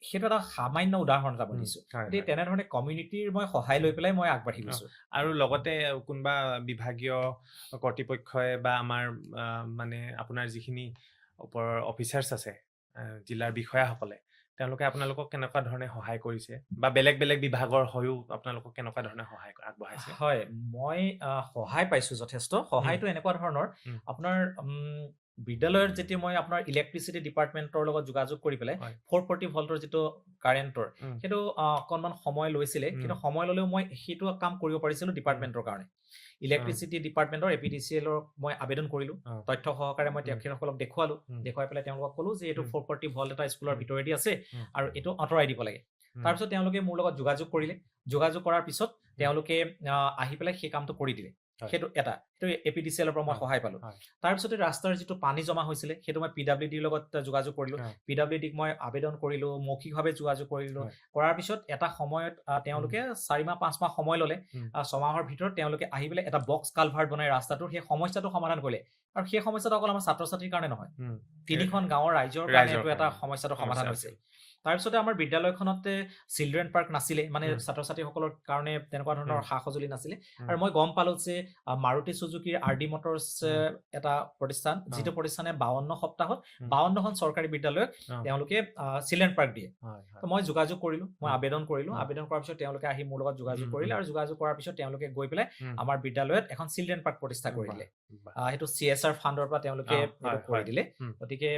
সেইটো এটা সামান্য উদাহৰণ এটা মই দিছোঁ। তেনেধৰণে কমিউনিটিৰ মই সহায় লৈ পেলাই মই আগবাঢ়ি গৈছোঁ। আৰু লগতে কোনোবা বিভাগীয় কৰ্তৃপক্ষই বা আমাৰ মানে আপোনাৰ যিখিনি ওপৰৰ অফিচাৰ্ছ আছে, জিলাৰ বিষয়াসকলে তেওঁলোকে আপোনালোকক কেনেকুৱা ধৰণে সহায় কৰিছে বা বেলেগ বেলেগ বিভাগৰ হৈও আপোনালোকক কেনেকুৱা ধৰণে সহায় আগবঢ়াইছে? হয়, মই সহায় পাইছোঁ যথেষ্ট। সহায়টো এনেকুৱা ধৰণৰ, উম। আপোনাৰ বিদ্যালয়ত যেতিয়া মই আপোনাৰ ইলেক্ট্ৰিচিটি ডিপাৰ্টমেণ্টৰ লগত যোগাযোগ কৰি পেলাই হয়। 440 ভল্টৰ যিটো কাৰেণ্টৰ, উম। সেইটো অকণমান সময় লৈছিলে, কিন্তু সময় ল'লেও মই সেইটো কাম কৰিব পাৰিছিলোঁ ডিপাৰ্টমেণ্টৰ কাৰণে। ইলেক্ট্ৰিচিটি ডিপাৰ্টমেণ্টৰ APDCL মই আবেদন কৰিলোঁ, তথ্য সহকাৰে মই তেখেতসকলক দেখুৱালোঁ, দেখুৱাই পেলাই তেওঁলোকক ক'লোঁ যে এইটো 440 ভল্ট এটা স্কুলৰ ভিতৰেদি আছে আৰু এইটো আঁতৰাই দিব লাগে। তাৰপিছত তেওঁলোকে মোৰ লগত যোগাযোগ কৰিলে, যোগাযোগ কৰাৰ পিছত তেওঁলোকে আহি পেলাই সেই কামটো কৰি দিলে। সেইটো APDCL পৰা মই সহায় পালোঁ। তাৰপিছতে ৰাস্তাৰ যিটো পানী জমা হৈছিলে সেইটো মই PWDৰ লগত যোগাযোগ কৰিলোঁ, PWDক মই আবেদন কৰিলোঁ, মৌখিকভাৱে যোগাযোগ কৰিলোঁ। কৰাৰ পিছত এটা সময়ত তেওঁলোকে 4 মাহ 5 মাহ সময় ল'লে, 6 মাহৰ ভিতৰত তেওঁলোকে আহি পেলাই এটা বক্স কালভাৰ্ট বনাই ৰাস্তাটোৰ সেই সমস্যাটো সমাধান কৰিলে। আৰু সেই সমস্যাটো অকল আমাৰ ছাত্ৰ ছাত্ৰীৰ কাৰণে নহয়, 3খন গাঁৱৰ ৰাইজৰ কাৰণে এইটো এটা সমস্যাটো সমাধান হৈছে। তাৰপিছতে আমাৰ বিদ্যালয়খনতে চিলড্ৰেন পাৰ্ক নাছিলে, মানে ছাত্ৰ ছাত্ৰীসকলৰ কাৰণে তেনেকুৱা ধৰণৰ সা সঁজুলি নাছিলে। আৰু মই গম পালোঁ যে মাৰুতি চুজুকিৰ RD মটৰ্ছ এটা প্ৰতিষ্ঠান, যিটো প্ৰতিষ্ঠানে 52 সপ্তাহত 52খন চৰকাৰী বিদ্যালয়ক তেওঁলোকে চিলড্ৰেন পাৰ্ক দিয়ে। তো মই যোগাযোগ কৰিলোঁ, মই আবেদন কৰিলোঁ, আবেদন কৰাৰ পিছত তেওঁলোকে আহি মোৰ লগত যোগাযোগ কৰিলে, আৰু যোগাযোগ কৰাৰ পিছত তেওঁলোকে গৈ পেলাই আমাৰ বিদ্যালয়ত এখন চিলড্ৰেন পাৰ্ক প্ৰতিষ্ঠা কৰি দিলে। সেইটো CSR ফাণ্ডৰ পৰা তেওঁলোকে এইটো কৰি দিলে। গতিকে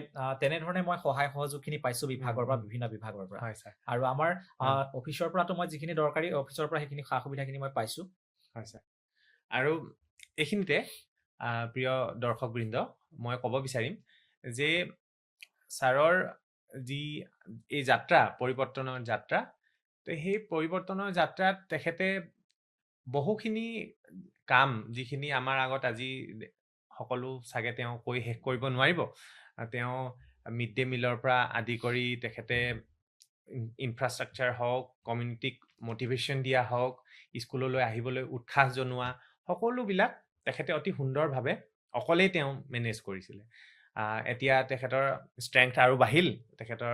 তেনেধৰণে মই সহায় সহযোগখিনি পাইছোঁ বিভাগৰ পৰা, বিভিন্ন বিভাগৰ পৰা। আৰু আমাৰ অফিচৰ পৰাতো মই যিখিনি দৰকাৰী অফিচৰ পৰা সেইখিনি সা সুবিধাখিনি মই পাইছোঁ। হয় ছাৰ। আৰু এইখিনিতে প্ৰিয় দৰ্শকবৃন্দ, মই ক'ব বিচাৰিম যে ছাৰৰ যি এই যাত্ৰা, পৰিৱৰ্তনৰ যাত্ৰা, তো সেই পৰিৱৰ্তনৰ যাত্ৰাত তেখেতে বহুখিনি কাম, যিখিনি আমাৰ আগত আজি সকলো চাগে তেওঁ কৈ শেষ কৰিব নোৱাৰিব। তেওঁ মিড ডে মিলৰ পৰা আদি কৰি তেখেতে ইনফ্ৰাষ্ট্ৰাকচাৰ হওক, কমিউনিটিক মটিভেশ্যন দিয়া হওক, স্কুললৈ আহিবলৈ উৎসাহ জনোৱা, সকলোবিলাক তেখেতে অতি সুন্দৰভাৱে অকলেই তেওঁ মেনেজ কৰিছিলে। এতিয়া তেখেতৰ ষ্ট্ৰেংথ আৰু বাঢ়িল। তেখেতৰ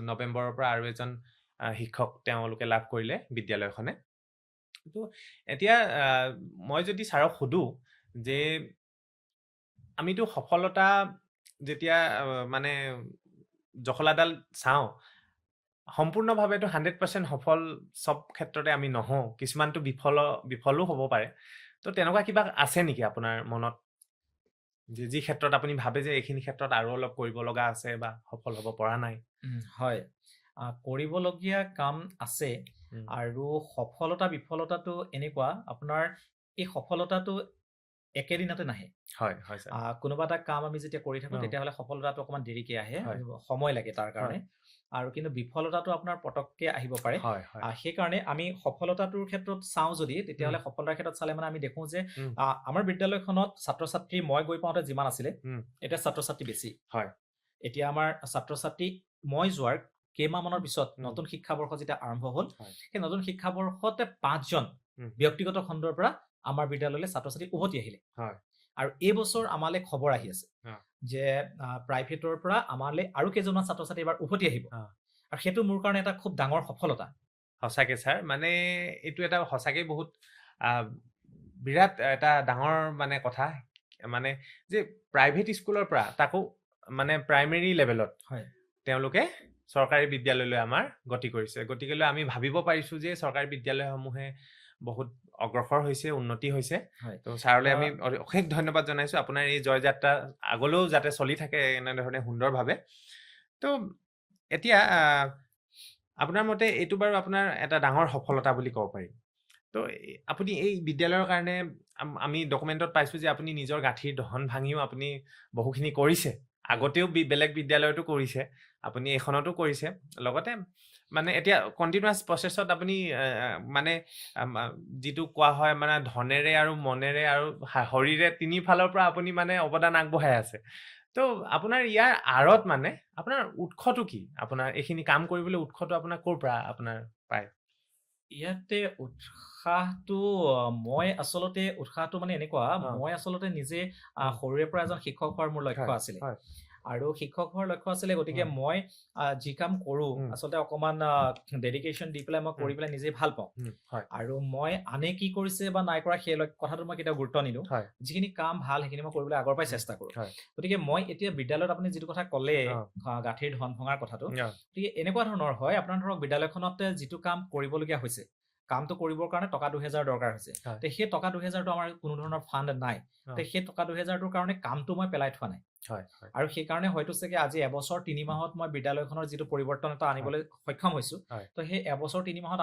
নৱেম্বৰৰ পৰা আৰু এজন শিক্ষক তেওঁলোকে লাভ কৰিলে বিদ্যালয়খনে। তো এতিয়া মই যদি ছাৰক সোধোঁ যে আমিতো সফলতা যেতিয়া মানে জখলাডাল চাওঁ, সম্পূৰ্ণভাৱেতো 100% সফল চব ক্ষেত্ৰতে আমি নহওঁ, কিছুমানটো বিফলো হ'ব পাৰে। তো তেনেকুৱা কিবা আছে নেকি আপোনাৰ মনত, যি ক্ষেত্ৰত আপুনি ভাবে যে এইখিনি ক্ষেত্ৰত আৰু অলপ কৰিব লগা আছে বা সফল হ'ব পৰা নাই? হয়, কৰিবলগীয়া কাম আছে। আৰু সফলতা বিফলতাটো এনেকুৱা, আপোনাৰ এই সফলতাটো একেদিনতে নাহে। হয় হয় ছাৰ। কোনোবা এটা কাম আমি যেতিয়া কৰি থাকোঁ তেতিয়াহ'লে সফলতাটো অকণমান দেৰিকৈ আহে, সময় লাগে তাৰ কাৰণে। আৰু কিন্তু বিফলতাটো আপোনাৰ পটককৈ আহিব পাৰে। সেইকাৰণে আমি সফলতাটোৰ ক্ষেত্ৰত চাওঁ যদি, তেতিয়াহ'লে সফলতাৰ ক্ষেত্ৰত চালে মানে আমি দেখোঁ যে আমাৰ বিদ্যালয়খনত ছাত্ৰ ছাত্ৰী মই গৈ পাওঁতে যিমান আছিলে, এতিয়া ছাত্ৰ ছাত্ৰী বেছি। এতিয়া আমাৰ ছাত্ৰ ছাত্ৰী মই যোৱাৰ কেইমাহমানৰ পিছত নতুন শিক্ষাবৰ্ষ যেতিয়া আৰম্ভ হ'ল, সেই নতুন শিক্ষাবৰ্ষতে 5জন ব্যক্তিগত খণ্ডৰ পৰা আমাৰ বিদ্যালয়লৈ ছাত্ৰ ছাত্ৰী উভতি আহিলে। আৰু এইবছৰ আমালৈ খবৰ আহি আছে যে প্ৰাইভেটৰ পৰা আমালৈ আৰু কেইজনমান ছাত্ৰ ছাত্ৰী এবাৰ উভতি আহিব। আৰু সেইটো মোৰ কাৰণে এটা খুব ডাঙৰ সফলতা। সঁচাকৈ ছাৰ, মানে এইটো এটা সঁচাকৈ বহুত বিৰাট এটা ডাঙৰ মানে কথা, মানে যে প্ৰাইভেট স্কুলৰ পৰা তাকো মানে প্ৰাইমেৰী লেভেলত তেওঁলোকে চৰকাৰী বিদ্যালয়লৈ আমাৰ গতি কৰিছে। গতিকেলৈ আমি ভাবিব পাৰিছোঁ যে চৰকাৰী বিদ্যালয়সমূহে বহুত অগ্ৰসৰ হৈছে, উন্নতি হৈছে। তো ছাৰলৈ আমি অশেষ ধন্যবাদ জনাইছোঁ। আপোনাৰ এই জয়যাত্ৰা আগলৈও যাতে চলি থাকে এনেধৰণে সুন্দৰভাৱে। তো এতিয়া আপোনাৰ মতে এইটো বাৰু আপোনাৰ এটা ডাঙৰ সফলতা বুলি ক'ব পাৰিম। তো আপুনি এই বিদ্যালয়ৰ কাৰণে আমি ডকুমেণ্টত পাইছোঁ যে আপুনি নিজৰ গাঁঠিৰ ধন ভাঙিও আপুনি বহুখিনি কৰিছে। আগতেও বেলেগ বিদ্যালয়তো কৰিছে, আপুনি এইখনতো কৰিছে। লগতে মানে এতিয়া কণ্টিনিউৱাছ প্ৰচেছত আপুনি মানে যিটো কোৱা হয় মানে ধনেৰে আৰু মনেৰে আৰু শৰীৰে তিনিফালৰ পৰা আপুনি মানে অৱদান আগবঢ়াই আছে। তো আপোনাৰ ইয়াৰ আঁৰত মানে আপোনাৰ উৎসটো কি? আপোনাৰ এইখিনি কাম কৰিবলৈ উৎসটো আপোনাৰ ক'ৰ পৰা আপোনাৰ পায়? ইয়াতে উৎসাহটো উৎসাহটো মানে এনেকুৱা, মই আচলতে নিজে সৰুৰে পৰা এজন শিক্ষক হোৱাৰ মোৰ লক্ষ্য আছিলে। আৰু শিক্ষক হোৱাৰ লক্ষ্য আছিলে, গতিকে মই যি কাম কৰোঁ আচলতে অকমান ডেডিকেশ্যন দি পেলাই মই কৰি পেলাই নিজে ভাল পাওঁ। হয় আৰু মই আনে কি কৰিছে বা নাই কৰা সেই কথাটো মই কেতিয়াও গুৰুত্ব নিদিওঁ। হয় যিখিনি কাম ভাল সেইখিনি মই কৰিবলৈ আগৰ পৰাই চেষ্টা কৰোঁ। হয়। গতিকে মই এতিয়া বিদ্যালয়ত আপুনি যিটো কথা ক'লে গাঁঠিৰ ধন ভঙাৰ কথাটো, গতিকে এনেকুৱা ধৰণৰ হয়, আপোনাৰ ধৰক বিদ্যালয়খনতে যিটো কাম কৰিবলগীয়া হৈছে, কামটো কৰিবৰ কাৰণে টকা 2000 দৰকাৰ হৈছে, তে সেই টকা 2000টো আমাৰ কোনো ধৰণৰ ফাণ্ড নাই, তে সেই টকা 2000টোৰ কাৰণে কামটো মই পেলাই থোৱা নাই। আৰু সেইকাৰণে হয়তো চাগে আজি এবছৰ 3 মাহত মই বিদ্যালয়খনৰ যিটো পৰিৱৰ্তন এটা আনিবলৈ সক্ষম হৈছো, তো সেই এবছৰ 3 মাহত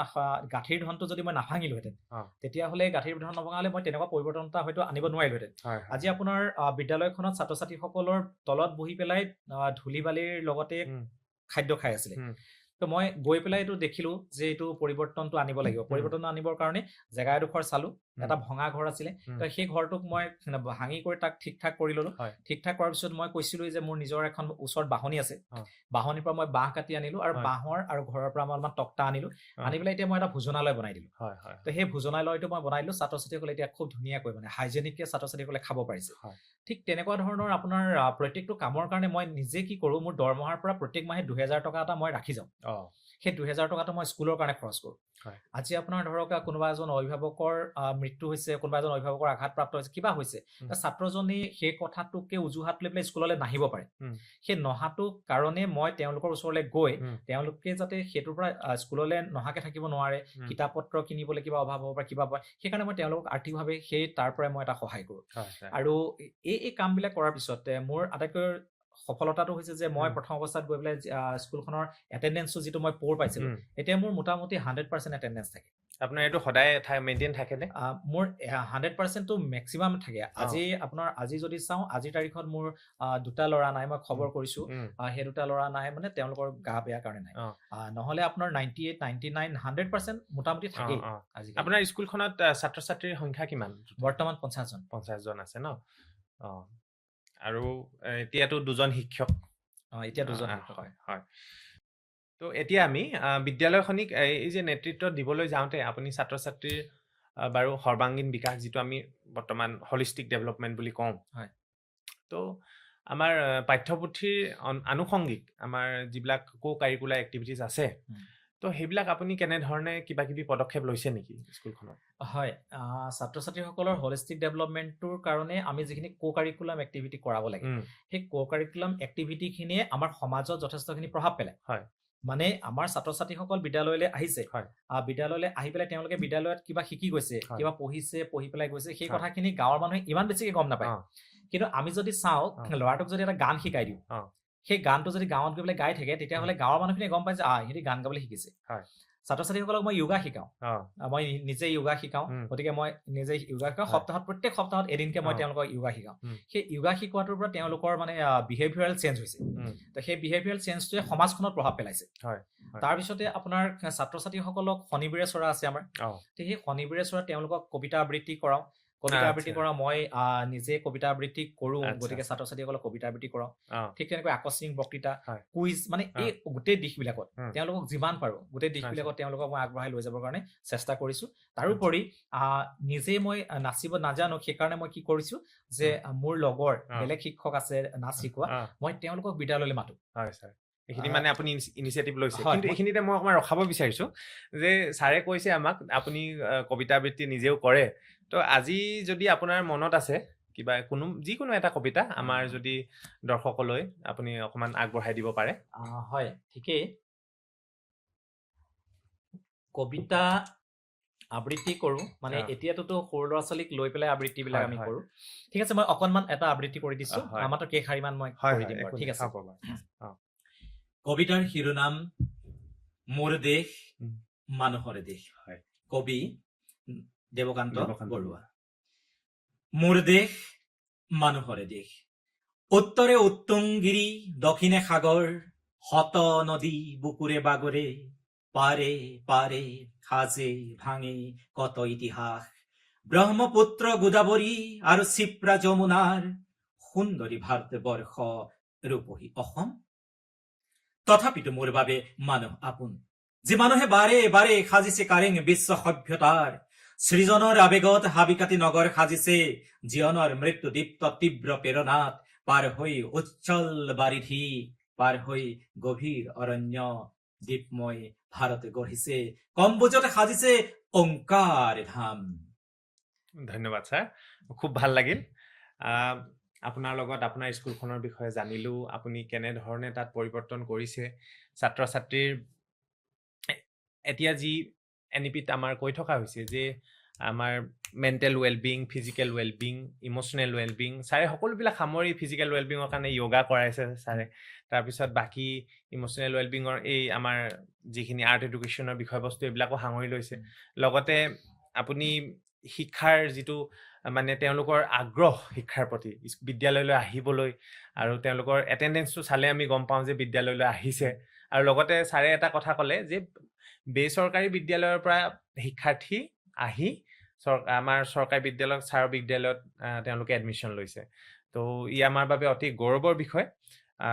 গাঁঠিৰ ধনটো যদি মই নাভাঙিলোহেঁতেন, তেতিয়াহ'লে গাঁঠিৰ ধন নভঙা হ'লে মই তেনেকুৱা পৰিৱৰ্তন এটা হয়তো আনিব নোৱাৰিলোহেঁতেন। আজি আপোনাৰ বিদ্যালয়খনত ছাত্ৰ ছাত্ৰীসকলৰ তলত বহি পেলাই ধূলি বালিৰ লগতে খাদ্য খাই আছিলে। তো মই গৈ পেলাই এইটো দেখিলো যে এইটো পৰিৱৰ্তনটো আনিব লাগিব। পৰিৱৰ্তনটো আনিবৰ কাৰণে জেগা এডোখৰ চালো, এটা ভঙা ঘৰ আছিলে, তো সেই ঘৰটোক মই ভাঙি কৰি তাক ঠিক ঠাক কৰি ললো। ঠিক ঠাক কৰাৰ পিছত মই কৈছিলো যে মোৰ নিজৰ এখন ওচৰত বাহনি আছে, বাহনিৰ পৰা মই বাঁহ কাটি আনিলো, আৰু বাঁহৰ আৰু ঘৰৰ পৰা মই অলপমান তক্তা আনিলো, আনি পেলাই এতিয়া মই এটা ভোজনালয় বনাই দিলো। তো সেই ভোজনালয়টো মই বনাই দিলো, ছাত্ৰ ছাত্ৰীসকলে এতিয়া খুব ধুনীয়াকৈ মানে হাইজেনিককে ছাত্ৰ ছাত্ৰীসকলে খাব পাৰিছে। ঠিক তেনেকুৱা ধৰণৰ আপোনাৰ প্ৰত্যেকটো কামৰ কাৰণে মই নিজে কি কৰো, মোৰ দৰমহাৰ পৰা প্ৰত্যেক মাহে 2000 টকা এটা মই ৰাখি যাওঁ। সেই 2000 টকাটো মই স্কুলৰ কাৰণে খৰচ কৰোঁ। আজি আপোনাৰ ধৰক কোনোবা এজন অভিভাৱকৰ মৃত্যু হৈছে, কোনোবা এজন অভিভাৱকৰ আঘাতপ্ৰাপ্ত হৈছে, কিবা হৈছে, ছাত্ৰজনে সেই কথাটোকে অজুহাত লৈ পেলাই স্কুললৈ নাহিব পাৰে। সেই নহাটো কাৰণে মই তেওঁলোকৰ ওচৰলৈ গৈ তেওঁলোকে যাতে সেইটোৰ পৰা স্কুললৈ নহাকে থাকিব নোৱাৰে, কিতাপ পত্ৰ কিনিবলৈ কিবা অভাৱ হ'ব পাৰে, কিবা সেইকাৰণে মই তেওঁলোকক আৰ্থিকভাৱে সেই তাৰ পৰাই মই এটা সহায় কৰোঁ। আৰু এই কামবিলাক কৰাৰ পিছত মোৰ আটাইতকৈ সফলতাটো হৈছে যে মই প্ৰথম অৱস্থাত গৈ পেলাই স্কুলখনৰ এটেণ্ডেন্সটো যিটো মই পোৰ পাইছিলো, এতিয়া মোৰ মোটামুটি 100% এটেণ্ডেন্স থাকে। আপোনাৰ এইটো সদায় মেইনটেইন থাকেনে? মোৰ 100%টো মেক্সিমাম থাকে। আজি যদি চাওঁ, আজিৰ তাৰিখত মোৰ 2টা ল'ৰা নাই, মই খবৰ কৰিছো, সেই 2টা ল'ৰা নাই মানে তেওঁলোকৰ গা বেয়া কাৰণে নাই, নহলে আপোনাৰ 98, 99, 100% মোটামুটি থাকেই। আপোনাৰ স্কুলখনত ছাত্ৰ ছাত্ৰীৰ সংখ্যা কিমান? বৰ্তমান 50 জন। 50 জন আছে ন? আৰু এতিয়াতো 2জন শিক্ষক। এতিয়া 2জন শিক্ষক হয়। তো এতিয়া আমি বিদ্যালয়খনিক এই যে নেতৃত্ব দিবলৈ যাওঁতে আপুনি ছাত্ৰ ছাত্ৰীৰ বাৰু সৰ্বাংগীন বিকাশ, যিটো আমি বৰ্তমান হলিষ্টিক ডেভেলপমেণ্ট বুলি কওঁ, তো আমাৰ পাঠ্যপুথিৰ আনুষংগিক আমাৰ যিবিলাক কাৰিকুলাৰ এক্টিভিটিজ আছে, তো সেইবিলাক আপুনি কেনেধৰণে কিবা কিবি পদক্ষেপ লৈছে নেকি স্কুলখনত? হয়, ছাত্ৰ ছাত্ৰীসকলৰ হলিষ্টিক ডেভেলপমেণ্টটোৰ কাৰণে আমি যিখিনি কাৰিকুলাম এক্টিভিটি কৰাব লাগে, সেই কাৰিকুলাম এক্টিভিটিখিনিয়ে আমাৰ সমাজত যথেষ্টখিনি প্ৰভাৱ পেলায়। মানে আমাৰ ছাত্ৰ ছাত্ৰীসকল বিদ্যালয়লৈ আহিছে, বিদ্যালয়লৈ আহি পেলাই তেওঁলোকে বিদ্যালয়ত কিবা শিকি গৈছে, কিবা পঢ়িছে, পঢ়ি পেলাই গৈছে, সেই কথাখিনি গাঁৱৰ মানুহে ইমান বেছিকে গম নাপায়। কিন্তু আমি যদি চাওঁ, ল'ৰাটোক যদি এটা গান শিকাই দিওঁ, সেই গানটো যদি গাঁৱত গৈ পেলাই গাই থাকে, তেতিয়াহ'লে গাঁৱৰ মানুহখিনিয়ে গম পায় যে সিহঁতি গান গাবলৈ শিকিছে। ছাত্ৰ ছাত্ৰীসকলক মই য়োগা শিকাওঁ, মই নিজে য়োগা শিকাওঁ, গতিকে মই নিজে য়োগা শিকাওঁ। প্ৰত্যেক সপ্তাহত এদিনকে মই তেওঁলোকক য়োগা শিকাওঁ। সেই য়োগা শিকোৱাটোৰ পৰা তেওঁলোকৰ মানে বিহেভিয়াৰেল চেঞ্জ হৈছে। তো সেই বিহেভিয়াৰেল চেঞ্জটোৱে সমাজখনত প্ৰভাৱ পেলাইছে। তাৰপিছতে আপোনাৰ ছাত্ৰ ছাত্ৰীসকলক শনিবীৰে চৰা আছে আমাৰ, সেই শনিবীৰে চৰা তেওঁলোকক কবিতা আবৃত্তি কৰাওঁ। মই নিজে কবিতা আবৃত্তি কৰোঁ, গতিকে ছাত্ৰ ছাত্ৰীসকলক কবিতা আবৃত্তি কৰাওঁ। ঠিক তেনেকৈ আকস্মিক বক্তৃতা, কুইজ, মানে এই গোটেই দিশবিলাকত তেওঁলোকক যিমান পাৰোঁ গোটেই দিশবিলাকত তেওঁলোকক মই আগবঢ়াই লৈ যাবৰ কাৰণে চেষ্টা কৰিছোঁ। তাৰোপৰি নিজে মই নাচিব নাজানো, সেইকাৰণে মই কি কৰিছোঁ যে মোৰ লগৰ বেলেগ শিক্ষক আছে নাচ শিকোৱা, মই তেওঁলোকক বিদ্যালয়লৈ মাতো। এইখিনি মানে আপুনি ইনিচিয়েটিভ লৈছে। কিন্তু এইখিনিতে মই অকণমান ৰখাব বিচাৰিছোঁ যে ছাৰে কৈছে আমাক আপুনি কবিতা আবৃত্তি নিজেও কৰে, তো আজি যদি আপোনাৰ মনত আছে কিবা যিকোনো এটা কবিতা আমাৰ যদি দৰ্শকলৈ আপুনি অকণমান আগবঢ়াই দিব পাৰে। হয়, ঠিকেই। কবিতা আবৃত্তি কৰোঁ, মানে এতিয়াতো সৰু ল'ৰা ছোৱালীক লৈ পেলাই আবৃত্তিবিলাক আমি কৰোঁ। ঠিক আছে, মই অকণমান এটা আবৃত্তি কৰি দিছোঁ, মাত্ৰ কেইশাৰীমান মই কৰি দিম। ঠিক আছে। কবিতাৰ শিৰোনাম মোৰ দেশ মানুহৰে দেশ। কবি দেৱকান্ত বৰুৱা। মোৰ দেশ মানুহৰে দেশ, উত্তৰে উত্তুংগিৰি, দক্ষিণে সাগৰ, শত নদী বুকুৰে বাগৰে, পাৰে পাৰে সাজে ভাঙে কত ইতিহাস, ব্ৰহ্মপুত্ৰ গোদাবৰী আৰু চিপ্ৰা যমুনাৰ সুন্দৰী ভাৰতবৰ্ষ ৰূপহী অসম। তথাপিতো মোৰ বাবে মানুহ আপোন, যি মানুহে বাৰে বাৰে সাজিছে কাৰেং বিশ্ব সভ্যতাৰ, সৃজনৰ আবেগত হাবি কাটি নগৰ সাজিছে, জীৱনৰ মৃত্যু দীপ্ত তীব্ৰ প্ৰেৰণাত পাৰ হৈ উজ্জ্বল বাৰিধি, পাৰ হৈ গভীৰ অৰণ্য, দ্বীপময় ভাৰত গঢ়িছে, কম্বোজতে সাজিছে ওংকাৰ ধাম। ধন্যবাদ ছাৰ, খুব ভাল লাগিল। আহ, আপোনাৰ লগত আপোনাৰ স্কুলখনৰ বিষয়ে জানিলোঁ, আপুনি কেনেধৰণে তাত পৰিৱৰ্তন কৰিছে। ছাত্ৰ ছাত্ৰীৰ এতিয়া যি NEP-ত আমাৰ কৈ থকা হৈছে যে আমাৰ mental well-being, physical well-being, emotional well-being, ছাৰে সকলোবিলাক সামৰি ফিজিকেল ৱেলবিঙৰ কাৰণে য়োগা কৰাইছে ছাৰে। তাৰপিছত বাকী ইম'চনেল ৱেলবিঙৰ এই আমাৰ যিখিনি আৰ্ট এডুকেশ্যনৰ বিষয়বস্তু এইবিলাকো সাঙুৰি লৈছে। লগতে আপুনি শিক্ষাৰ যিটো মানে তেওঁলোকৰ আগ্ৰহ শিক্ষাৰ প্ৰতি, বিদ্যালয়লৈ আহিবলৈ, আৰু তেওঁলোকৰ এটেণ্ডেঞ্চটো চালে আমি গম পাওঁ যে বিদ্যালয়লৈ আহিছে। আৰু লগতে ছাৰে এটা কথা ক'লে যে বেচৰকাৰী বিদ্যালয়ৰ পৰা শিক্ষাৰ্থী আহি আমাৰ চৰকাৰী বিদ্যালয়, ছাৰৰ বিদ্যালয়ত তেওঁলোকে এডমিশ্যন লৈছে। তো ই আমাৰ বাবে অতি গৌৰৱৰ বিষয়।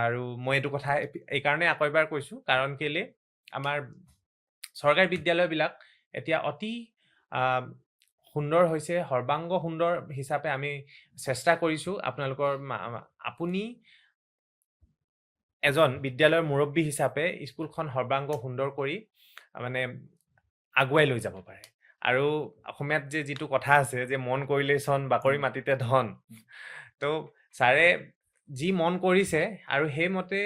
আৰু মই এইটো কথা এইকাৰণে আকৌ এবাৰ কৈছোঁ, কাৰণ কেলে আমাৰ চৰকাৰী বিদ্যালয়বিলাক এতিয়া অতি সুন্দৰ হৈছে, সৰ্বাংগ সুন্দৰ হিচাপে আমি চেষ্টা কৰিছোঁ। আপুনি এজন বিদ্যালয়ৰ মুৰব্বী হিচাপে স্কুলখন সৰ্বাংগ সুন্দৰ কৰি মানে আগুৱাই লৈ যাব পাৰে। আৰু অসমীয়াত যে যিটো কথা আছে যে মন কৰিলেই চন, বাকৰি মাটিতে ধন, তো ছাৰে যি মন কৰিছে আৰু সেইমতে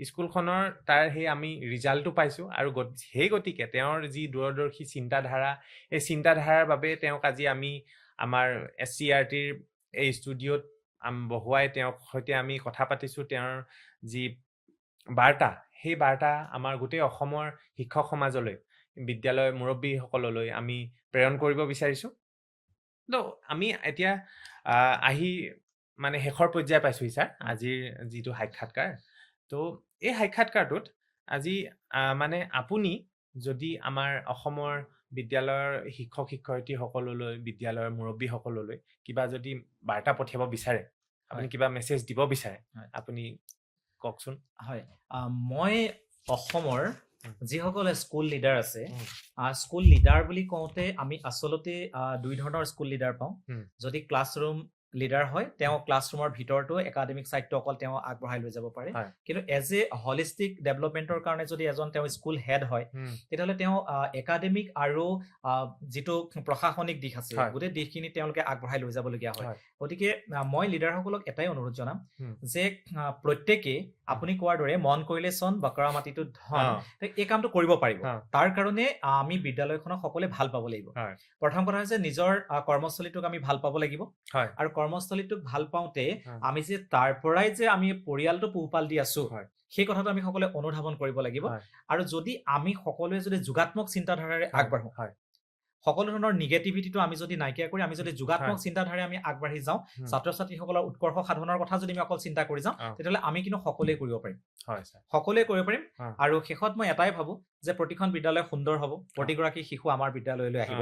স্কুলখনৰ তাৰ সেই আমি ৰিজাল্টটো পাইছোঁ। আৰু সেই গতিকে তেওঁৰ যি দূৰদৰ্শী চিন্তাধাৰা, এই চিন্তাধাৰাৰ বাবে তেওঁক আজি আমি আমাৰ SCERTৰ এই ষ্টুডিঅ'ত বহুৱাই তেওঁক সৈতে আমি কথা পাতিছোঁ। তেওঁৰ যি বাৰ্তা, সেই বাৰ্তা আমাৰ গোটেই অসমৰ শিক্ষক সমাজলৈ, বিদ্যালয় মুৰব্বীসকললৈ আমি প্ৰেৰণ কৰিব বিচাৰিছোঁ। তো আমি এতিয়া আহি মানে শেষৰ পৰ্যায় পাইছোঁহি ছাৰ, আজিৰ যিটো সাক্ষাৎকাৰ। তো এই সাক্ষাৎকাৰটোত আজি মানে আপুনি যদি আমাৰ অসমৰ বিদ্যালয়ৰ শিক্ষক শিক্ষয়িত্ৰীসকললৈ, বিদ্যালয়ৰ মুৰব্বীসকললৈ কিবা যদি বাৰ্তা পঠিয়াব বিচাৰে, আপুনি কিবা মেছেজ দিব বিচাৰে, আপুনি কওকচোন। হয়, মই অসমৰ যিসকল স্কুল লিডাৰ আছে, স্কুল লিডাৰ বুলি কওঁতে আমি আচলতে দুই ধৰণৰ স্কুল লিডাৰ পাওঁ। যদি ক্লাছৰুম লিডাৰ হয়, তেওঁ ক্লাছৰুমৰ ভিতৰতো একাডেমিক ছাইডটো অকল তেওঁ আগবঢ়াই লৈ যাব পাৰে। কিন্তু এজ এ হলিষ্টিক ডেভেলপমেণ্টৰ কাৰণে যদি এজন তেওঁ স্কুল হেড হয়, তেতিয়াহ'লে তেওঁ একাডেমিক আৰু যিটো প্ৰশাসনিক দিশ আছে, গোটেই দিশখিনি তেওঁলোকে আগবঢ়াই লৈ যাবলগীয়া হয়। গতিকে মই লিডাৰসকলক এটাই অনুৰোধ জনাম যে প্ৰত্যেকে আপুনি কোৱাৰ দৰে মন কৰিলে চন, বাকৰা মাটিটো ধন, এই কামটো কৰিব পাৰিব। তাৰ কাৰণে আমি বিদ্যালয়খনক সকলোৱে ভাল পাব লাগিব। প্ৰথম কথা হৈছে নিজৰ কৰ্মস্থলীটোক আমি ভাল পাব লাগিব। আৰু কৰ্মস্থলীটোক ভাল পাওঁতে আমি যে তাৰ পৰাই যে আমি পৰিয়ালটো পোহপাল দি আছো, সেই কথাটো আমি সকলোৱে অনুধাৱন কৰিব লাগিব। আৰু যদি আমি সকলোৱে যদি যোগাত্মক চিন্তাধাৰাৰে আগবাঢ়ো, সকলো ধৰণৰ নিগেটিভিটিটো আমি যদি নাইকিয়া কৰি আমি যদি যোগাত্মক চিন্তাধাৰাৰে আমি আগবাঢ়ি যাওঁ, ছাত্ৰ ছাত্ৰীসকলৰ উৎকৰ্ষ সাধনৰ কথা যদি আমি অকল চিন্তা কৰি যাওঁ, তেতিয়াহ'লে আমি কিন্তু সকলোৱে কৰিব পাৰিম। সকলোৱে কৰিব পাৰিম। আৰু শেষত মই এটাই ভাবো যে প্ৰতিখন বিদ্যালয় সুন্দৰ হ'ব, প্ৰতিগৰাকী শিশু আমাৰ বিদ্যালয়লৈ আহিব।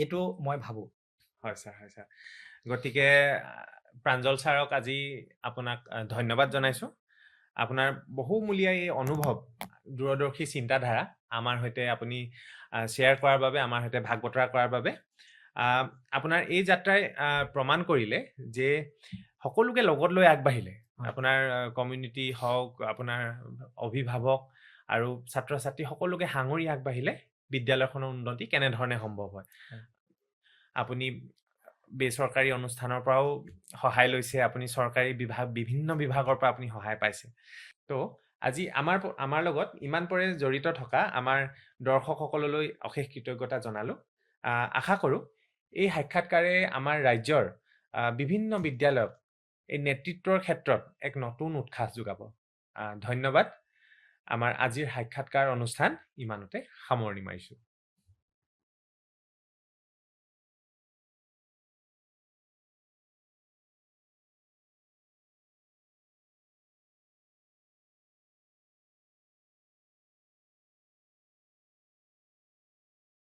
এইটো মই ভাবো। হয় ছাৰ, হয় ছাৰ। গতিকে প্ৰাঞ্জল ছাৰক আজি আপোনাক ধন্যবাদ জনাইছোঁ। আপোনাৰ বহুমূলীয়া এই অনুভৱ, দূৰদৰ্শী চিন্তাধাৰা আমাৰ সৈতে আপুনি শ্বেয়াৰ কৰাৰ বাবে, আমাৰ সৈতে ভাগ বতৰা কৰাৰ বাবে। আপোনাৰ এই যাত্ৰাই প্ৰমাণ কৰিলে যে সকলোকে লগত লৈ আগবাঢ়িলে, আপোনাৰ কমিউনিটি হওক, আপোনাৰ অভিভাৱক আৰু ছাত্ৰ ছাত্ৰী সকলোকে সাঙুৰি আগবাঢ়িলে বিদ্যালয়খনৰ উন্নতি কেনেধৰণে সম্ভৱ হয়। আপুনি বেচৰকাৰী অনুষ্ঠানৰ পৰাও সহায় লৈছে, আপুনি চৰকাৰী বিভিন্ন বিভাগৰ পৰা আপুনি সহায় পাইছে। তো আজি আমাৰ লগত ইমান পৰে জড়িত থকা আমাৰ দৰ্শকসকললৈ অশেষ কৃতজ্ঞতা জনালোঁ। আশা কৰোঁ এই সাক্ষাৎকাৰে আমাৰ ৰাজ্যৰ বিভিন্ন বিদ্যালয়ক এই নেতৃত্বৰ ক্ষেত্ৰত এক নতুন উৎসাহ যোগাব। ধন্যবাদ। আমাৰ আজিৰ সাক্ষাৎকাৰ অনুষ্ঠান ইমানতে সামৰণি মাৰিছোঁ।